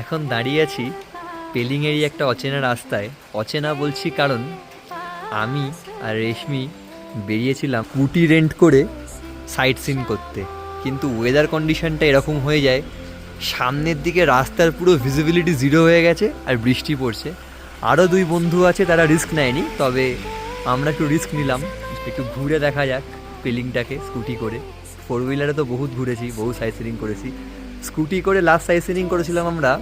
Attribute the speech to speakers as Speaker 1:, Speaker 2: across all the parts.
Speaker 1: এখন দাঁড়িয়ে আছি পেলিংয়েরই একটা অচেনা রাস্তায়। অচেনা বলছি কারণ আমি আর রেশমি বেরিয়েছিলাম স্কুটি রেন্ট করে সাইট সিন করতে, কিন্তু ওয়েদার কন্ডিশনটা এরকম হয়ে যায়, সামনের দিকে রাস্তার পুরো ভিজিবিলিটি জিরো হয়ে গেছে আর বৃষ্টি পড়ছে। আরও দুই বন্ধু আছে, তারা রিস্ক নেয়নি, তবে আমরা একটু রিস্ক নিলাম, একটু ঘুরে দেখা যাক পেলিংটাকে স্কুটি করে। ফোর হুইলারে তো বহুত ঘুরেছি, বহু সাইট সিনিং করেছি। স্কুটি করে লাস্ট সাইট সিনিং করেছিলাম আমরা,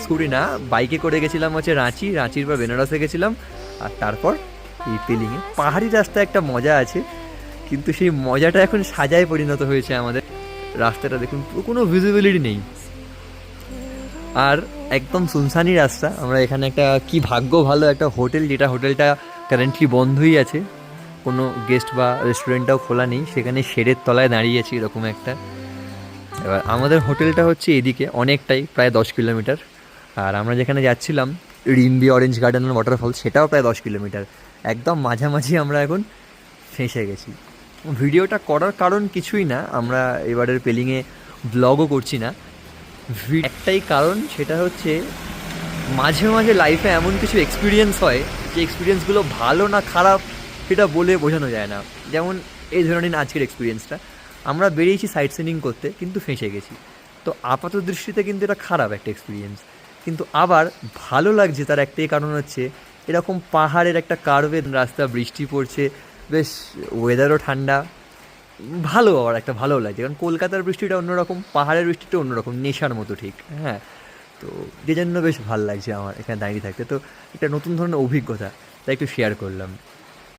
Speaker 1: স্কুটি না বাইকে করে গেছিলাম হচ্ছে রাঁচির পর বেনারসে গেছিলাম, আর তারপর এই পেলিংয়ে। পাহাড়ি রাস্তায় একটা মজা আছে, কিন্তু সেই মজাটা এখন সাজায় পরিণত হয়েছে আমাদের। রাস্তাটা দেখুন, পুরো কোনো ভিজিবিলিটি নেই আর একদম সুনসানি রাস্তা। আমরা এখানে একটা কি ভাগ্য ভালো একটা হোটেল, যেটা হোটেলটা কারেন্টলি বন্ধই আছে, কোনো গেস্ট বা রেস্টুরেন্টটাও খোলা নেই, সেখানে শেডের তলায় দাঁড়িয়েছি এরকম একটা। এবার আমাদের হোটেলটা হচ্ছে এদিকে অনেকটাই, প্রায় 10 কিলোমিটার। আর আমরা যেখানে যাচ্ছিলাম রিম্বি অরেঞ্জ গার্ডেন আর ওয়াটারফল, সেটাও প্রায় 10 কিলোমিটার। একদম মাঝামাঝি আমরা এখন ফেঁসে গেছি। ভিডিওটা করার কারণ কিছুই না, আমরা এবারের পেলিংয়ে ব্লগও করছি না, একটাই কারণ, সেটা হচ্ছে মাঝে মাঝে লাইফে এমন কিছু এক্সপিরিয়েন্স হয় যে এক্সপিরিয়েন্সগুলো ভালো না খারাপ সেটা বলে বোঝানো যায় না। যেমন এই ধরে নিন আজকের এক্সপিরিয়েন্সটা, আমরা বেরিয়েছি সাইট সিনিং করতে কিন্তু ফেঁসে গেছি। তো আপাত দৃষ্টিতে কিন্তু এটা খারাপ একটা এক্সপিরিয়েন্স, কিন্তু আবার ভালো লাগছে। তার একটাই কারণ হচ্ছে এরকম পাহাড়ের একটা কার্ভের রাস্তা, বৃষ্টি পড়ছে, বেশ ওয়েদারও ঠান্ডা, ভালো, আবার একটা ভালো লাগছে। কারণ কলকাতার বৃষ্টিটা অন্যরকম, পাহাড়ের বৃষ্টিটা অন্যরকম, নেশার মতো ঠিক। হ্যাঁ, তো যে জন্য বেশ ভালো লাগছে আমার এখানে দাঁড়িয়ে থাকতে। তো একটা নতুন ধরনের অভিজ্ঞতা, তাই একটু শেয়ার করলাম।